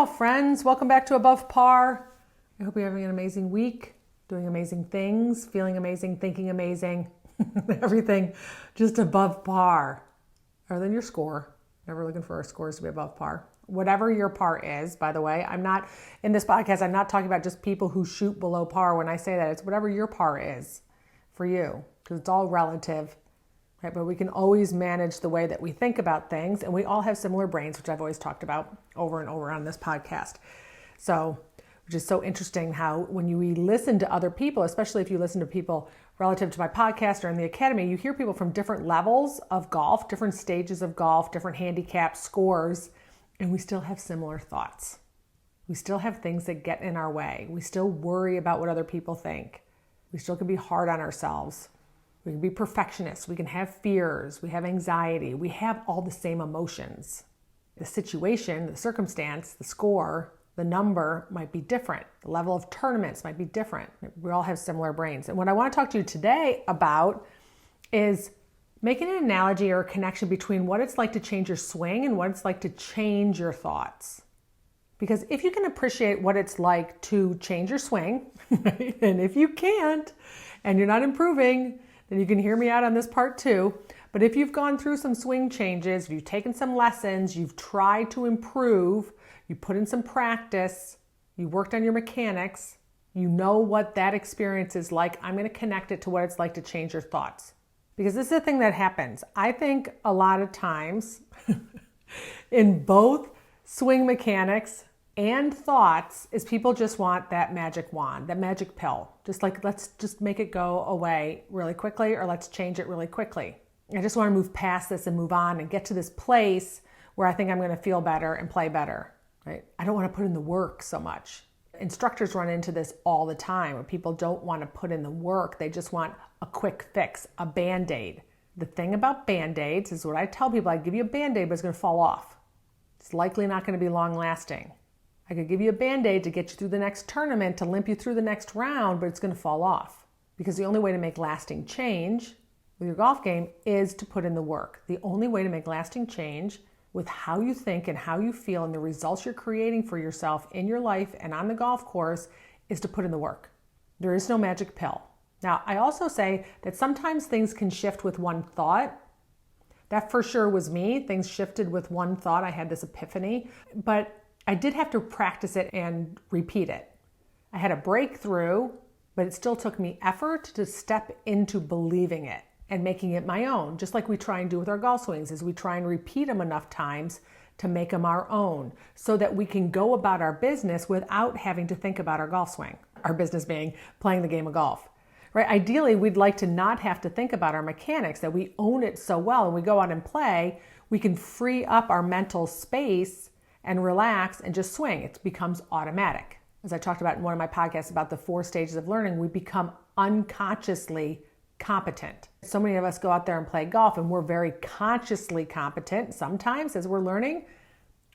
all friends, welcome back to Above Par. I hope you're having an amazing week, doing amazing things, feeling amazing, thinking amazing, everything just above par. Other than your score, never looking for our scores to be above par. Whatever your par is, by the way, in this podcast, I'm not talking about just people who shoot below par. When I say that, it's whatever your par is for you, because it's all relative. Right, but we can always manage the way that we think about things, and we all have similar brains, which I've always talked about over and over on this podcast. So, which is so interesting how when you listen to other people, especially if you listen to people relative to my podcast or in the academy, you hear people from different levels of golf, different stages of golf, different handicap scores, and we still have similar thoughts. We still have things that get in our way. We still worry about what other people think. We still can be hard on ourselves. We can be perfectionists. We can have fears. We have anxiety. We have all the same emotions. The situation, the circumstance, the score, the number might be different. The level of tournaments might be different. We all have similar brains. And what I want to talk to you today about is making an analogy or a connection between what it's like to change your swing and what it's like to change your thoughts. Because if you can appreciate what it's like to change your swing, right? And if you can't, and you're not improving, then you can hear me out on this part too. But if you've gone through some swing changes, if you've taken some lessons, you've tried to improve, you put in some practice, you worked on your mechanics, you know what that experience is like, I'm going to connect it to what it's like to change your thoughts. Because this is the thing that happens. I think a lot of times in both swing mechanics and thoughts is people just want that magic wand, that magic pill. Just like, let's just make it go away really quickly, or let's change it really quickly. I just want to move past this and move on and get to this place where I think I'm going to feel better and play better, right? I don't want to put in the work so much. Instructors run into this all the time where people don't want to put in the work. They just want a quick fix, a Band-Aid. The thing about Band-Aids is what I tell people, I give you a Band-Aid, but it's going to fall off. It's likely not going to be long lasting. I could give you a Band-Aid to get you through the next tournament, to limp you through the next round, but it's going to fall off. Because the only way to make lasting change with your golf game is to put in the work. The only way to make lasting change with how you think and how you feel and the results you're creating for yourself in your life and on the golf course is to put in the work. There is no magic pill. Now, I also say that sometimes things can shift with one thought. That for sure was me. Things shifted with one thought. I had this epiphany, but I did have to practice it and repeat it. I had a breakthrough, but it still took me effort to step into believing it and making it my own, just like we try and do with our golf swings, is we try and repeat them enough times to make them our own so that we can go about our business without having to think about our golf swing. Our business being playing the game of golf, right? Ideally, we'd like to not have to think about our mechanics, that we own it so well and we go out and play, we can free up our mental space and relax and just swing. It becomes automatic. As I talked about in one of my podcasts about the 4 stages of learning, we become unconsciously competent. So many of us go out there and play golf and we're very consciously competent. Sometimes as we're learning,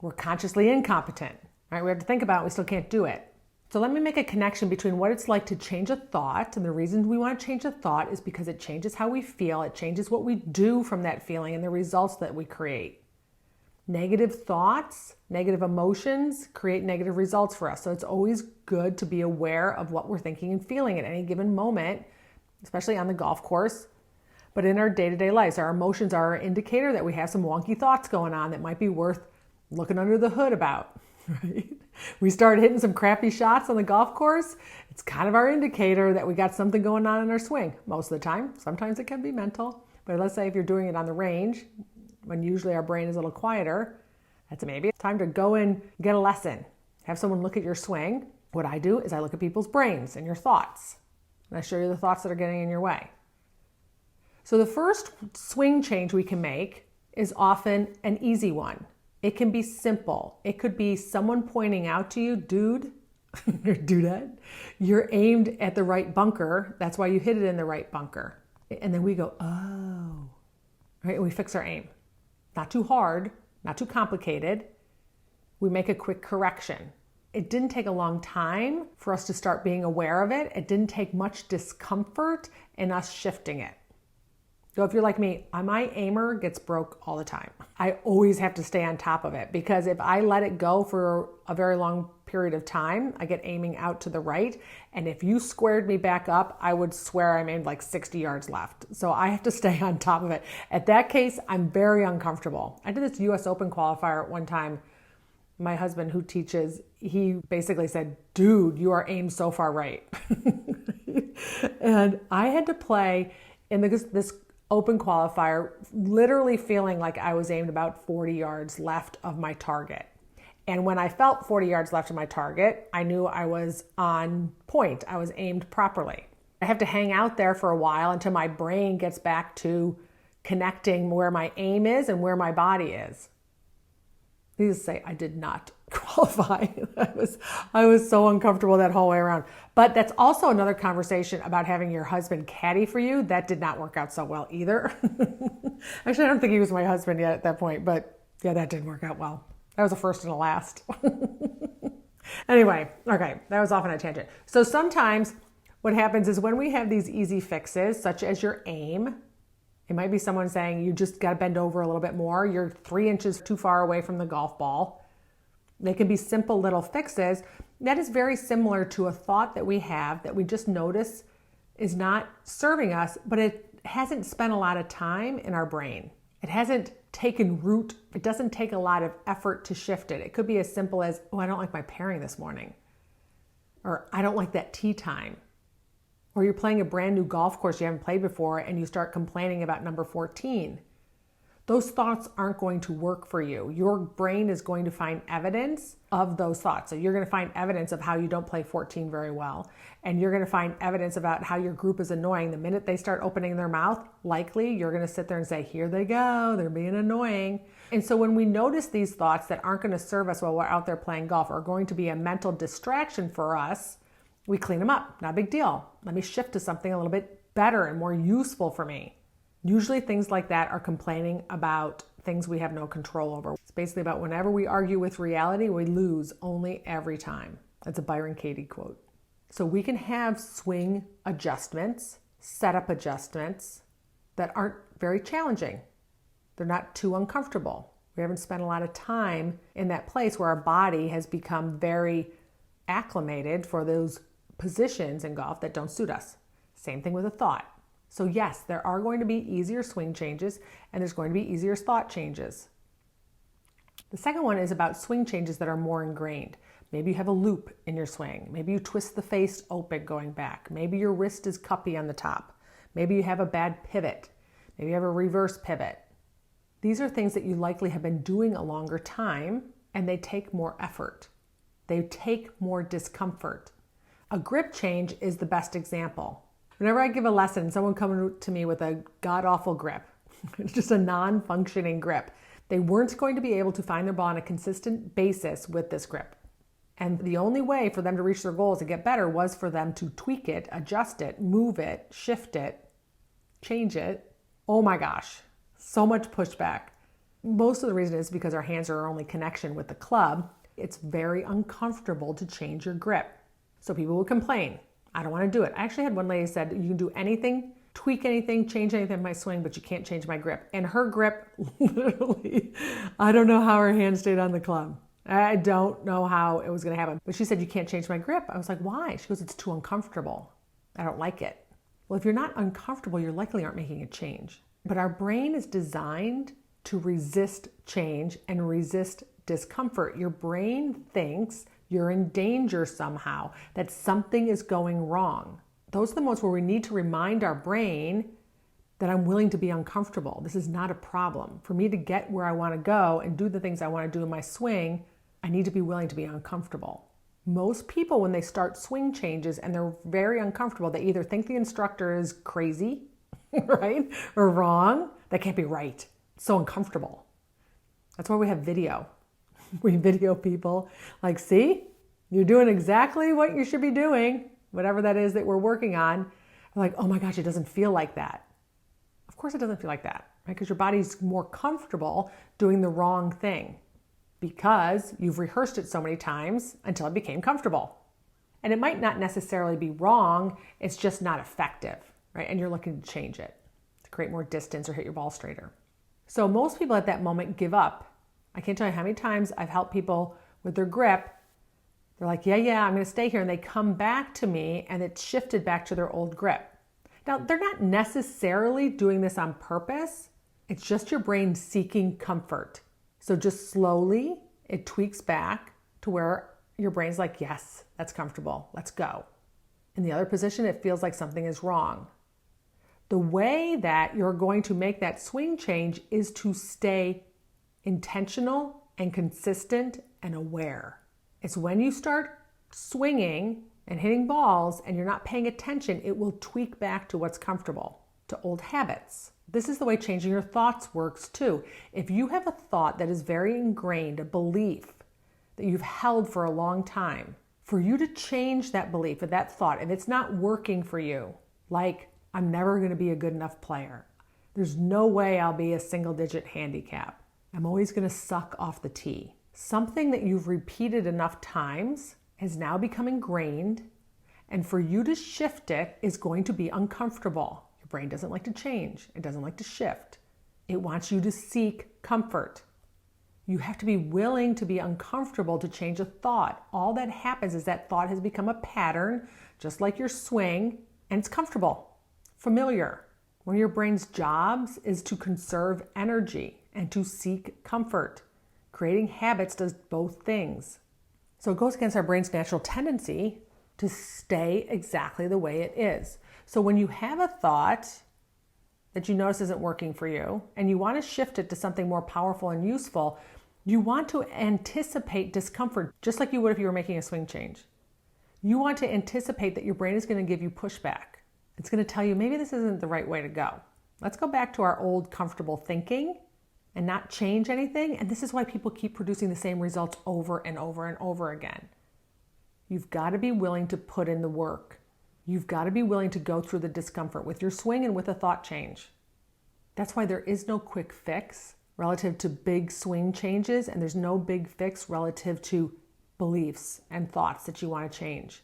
we're consciously incompetent, right? We have to think about it, we still can't do it. So let me make a connection between what it's like to change a thought, and the reason we want to change a thought is because it changes how we feel, it changes what we do from that feeling and the results that we create. Negative thoughts, negative emotions create negative results for us. So it's always good to be aware of what we're thinking and feeling at any given moment, especially on the golf course, but in our day-to-day lives. Our emotions are an indicator that we have some wonky thoughts going on that might be worth looking under the hood about, right? We start hitting some crappy shots on the golf course, it's kind of our indicator that we got something going on in our swing most of the time. Sometimes it can be mental, but let's say if you're doing it on the range, when usually our brain is a little quieter, that's maybe time to go and get a lesson. Have someone look at your swing. What I do is I look at people's brains and your thoughts, and I show you the thoughts that are getting in your way. So the first swing change we can make is often an easy one. It can be simple. It could be someone pointing out to you, dude, or dudette, you're aimed at the right bunker. That's why you hit it in the right bunker. And then we go, oh, right? And we fix our aim. Not too hard, not too complicated. We make a quick correction. It didn't take a long time for us to start being aware of it. It didn't take much discomfort in us shifting it. So if you're like me, my aimer gets broke all the time. I always have to stay on top of it because if I let it go for a very long period of time, I get aiming out to the right. And if you squared me back up, I would swear I made like 60 yards left. So I have to stay on top of it. At that case, I'm very uncomfortable. I did this US Open qualifier at one time. My husband who teaches, he basically said, dude, you are aimed so far right. And I had to play in this open qualifier, literally feeling like I was aimed about 40 yards left of my target. And when I felt 40 yards left of my target, I knew I was on point. I was aimed properly. I have to hang out there for a while until my brain gets back to connecting where my aim is and where my body is. Needless to say, I did not qualify. I was so uncomfortable that whole way around. But that's also another conversation about having your husband caddy for you. That did not work out so well either. Actually, I don't think he was my husband yet at that point, but yeah, that didn't work out well. That was a first and a last. Anyway, okay, that was off on a tangent. So sometimes what happens is when we have these easy fixes, such as your aim, it might be someone saying you just got to bend over a little bit more. You're 3 inches too far away from the golf ball. They can be simple little fixes. That is very similar to a thought that we have that we just notice is not serving us, but it hasn't spent a lot of time in our brain. It hasn't taken root. It doesn't take a lot of effort to shift it. It could be as simple as, oh, I don't like my pairing this morning. Or I don't like that tee time. Or you're playing a brand new golf course you haven't played before and you start complaining about number 14. Those thoughts aren't going to work for you. Your brain is going to find evidence of those thoughts. So you're going to find evidence of how you don't play 14 very well. And you're going to find evidence about how your group is annoying. The minute they start opening their mouth, likely you're going to sit there and say, here they go, they're being annoying. And so when we notice these thoughts that aren't going to serve us while we're out there playing golf or are going to be a mental distraction for us, we clean them up. Not a big deal. Let me shift to something a little bit better and more useful for me. Usually things like that are complaining about things we have no control over. It's basically about whenever we argue with reality, we lose only every time. That's a Byron Katie quote. So we can have swing adjustments, setup adjustments that aren't very challenging. They're not too uncomfortable. We haven't spent a lot of time in that place where our body has become very acclimated for those positions in golf that don't suit us. Same thing with a thought. So yes, there are going to be easier swing changes and there's going to be easier thought changes. The second one is about swing changes that are more ingrained. Maybe you have a loop in your swing. Maybe you twist the face open going back. Maybe your wrist is cuppy on the top. Maybe you have a bad pivot. Maybe you have a reverse pivot. These are things that you likely have been doing a longer time and they take more effort. They take more discomfort. A grip change is the best example. Whenever I give a lesson, someone comes to me with a god-awful grip, it's just a non-functioning grip. They weren't going to be able to find their ball on a consistent basis with this grip. And the only way for them to reach their goals and get better was for them to tweak it, adjust it, move it, shift it, change it. Oh my gosh, so much pushback. Most of the reason is because our hands are our only connection with the club. It's very uncomfortable to change your grip. So people will complain. I don't want to do it. I actually had one lady said, you can do anything, tweak anything, change anything in my swing, but you can't change my grip. And her grip, literally, I don't know how her hand stayed on the club. I don't know how it was going to happen. But she said, you can't change my grip. I was like, why? She goes, it's too uncomfortable. I don't like it. Well, if you're not uncomfortable, you likely aren't making a change. But our brain is designed to resist change and resist discomfort. Your brain thinks you're in danger somehow, that something is going wrong. Those are the moments where we need to remind our brain that I'm willing to be uncomfortable. This is not a problem. For me to get where I want to go and do the things I want to do in my swing, I need to be willing to be uncomfortable. Most people, when they start swing changes and they're very uncomfortable, they either think the instructor is crazy, right? Or wrong. That can't be right. It's so uncomfortable. That's why we have video. We video people like, see, you're doing exactly what you should be doing, whatever that is that we're working on. We're like, oh my gosh, it doesn't feel like that. Of course it doesn't feel like that, right? Because your body's more comfortable doing the wrong thing because you've rehearsed it so many times until it became comfortable. And it might not necessarily be wrong, it's just not effective, right? And you're looking to change it. create more distance or hit your ball straighter. So most people at that moment give up. I can't tell you how many times I've helped people with their grip. They're like, yeah, I'm going to stay here. And they come back to me and it's shifted back to their old grip. Now, they're not necessarily doing this on purpose. It's just your brain seeking comfort. So just slowly, it tweaks back to where your brain's like, yes, that's comfortable. Let's go. In the other position, it feels like something is wrong. The way that you're going to make that swing change is to stay intentional and consistent and aware. It's when you start swinging and hitting balls and you're not paying attention, it will tweak back to what's comfortable, to old habits. This is the way changing your thoughts works too. If you have a thought that is very ingrained, a belief that you've held for a long time, for you to change that belief or that thought, if it's not working for you, like, I'm never going to be a good enough player. There's no way I'll be a single-digit handicap. I'm always going to suck off the tee. Something that you've repeated enough times has now become ingrained, and for you to shift it is going to be uncomfortable. Your brain doesn't like to change. It doesn't like to shift. It wants you to seek comfort. You have to be willing to be uncomfortable to change a thought. All that happens is that thought has become a pattern, just like your swing, and it's comfortable, familiar. One of your brain's jobs is to conserve energy and to seek comfort. Creating habits does both things. So it goes against our brain's natural tendency to stay exactly the way it is. So when you have a thought that you notice isn't working for you and you want to shift it to something more powerful and useful, you want to anticipate discomfort just like you would if you were making a swing change. You want to anticipate that your brain is going to give you pushback. It's going to tell you maybe this isn't the right way to go. Let's go back to our old comfortable thinking and not change anything. And this is why people keep producing the same results over and over and over again. You've got to be willing to put in the work. You've got to be willing to go through the discomfort with your swing and with a thought change. That's why there is no quick fix relative to big swing changes, and there's no big fix relative to beliefs and thoughts that you want to change.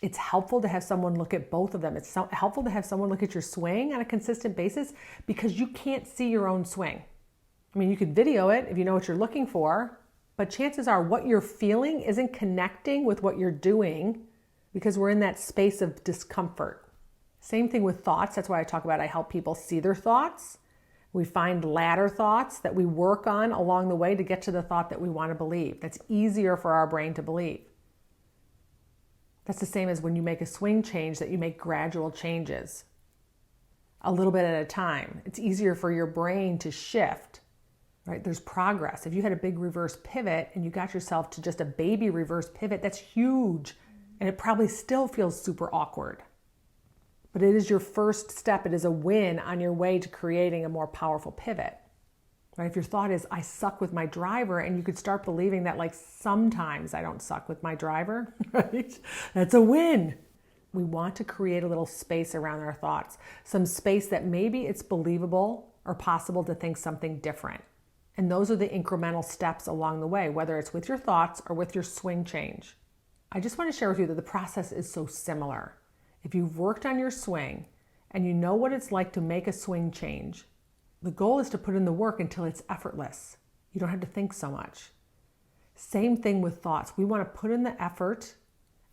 It's helpful to have someone look at both of them. It's helpful to have someone look at your swing on a consistent basis because you can't see your own swing. I mean, you could video it if you know what you're looking for, but chances are what you're feeling isn't connecting with what you're doing because we're in that space of discomfort. Same thing with thoughts. That's why I help people see their thoughts. We find ladder thoughts that we work on along the way to get to the thought that we want to believe. That's easier for our brain to believe. That's the same as when you make a swing change, that you make gradual changes, a little bit at a time. It's easier for your brain to shift, right? There's progress. If you had a big reverse pivot and you got yourself to just a baby reverse pivot, that's huge. And it probably still feels super awkward. But it is your first step. It is a win on your way to creating a more powerful pivot. Right? If your thought is, I suck with my driver, and you could start believing that like sometimes I don't suck with my driver, right? That's a win. We want to create a little space around our thoughts, some space that maybe it's believable or possible to think something different. And those are the incremental steps along the way, whether it's with your thoughts or with your swing change. I just want to share with you that the process is so similar. If you've worked on your swing and you know what it's like to make a swing change, the goal is to put in the work until it's effortless. You don't have to think so much. Same thing with thoughts. We want to put in the effort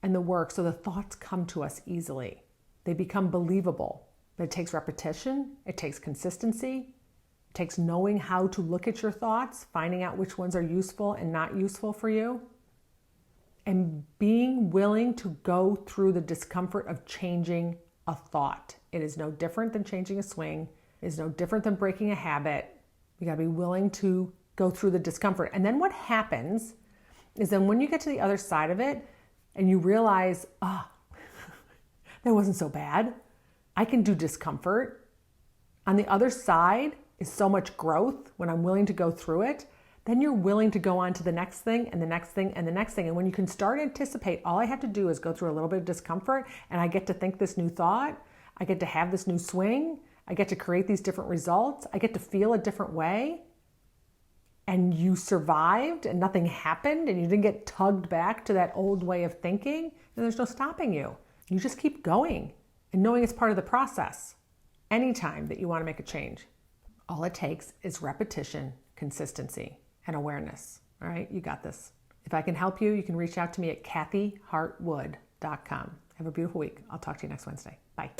and the work so the thoughts come to us easily. They become believable. But it takes repetition. It takes consistency. It takes knowing how to look at your thoughts, finding out which ones are useful and not useful for you, and being willing to go through the discomfort of changing a thought. It is no different than changing a swing. It is no different than breaking a habit. You got to be willing to go through the discomfort. And then what happens is then when you get to the other side of it and you realize, that wasn't so bad. I can do discomfort. On the other side is so much growth when I'm willing to go through it. Then you're willing to go on to the next thing and the next thing and the next thing. And when you can start to anticipate, all I have to do is go through a little bit of discomfort and I get to think this new thought. I get to have this new swing. I get to create these different results. I get to feel a different way. And you survived and nothing happened and you didn't get tugged back to that old way of thinking. And there's no stopping you. You just keep going and knowing it's part of the process. anytime that you want to make a change. All it takes is repetition, consistency, and awareness. All right, you got this. If I can help you, you can reach out to me at kathyhartwood.com. Have a beautiful week. I'll talk to you next Wednesday. Bye.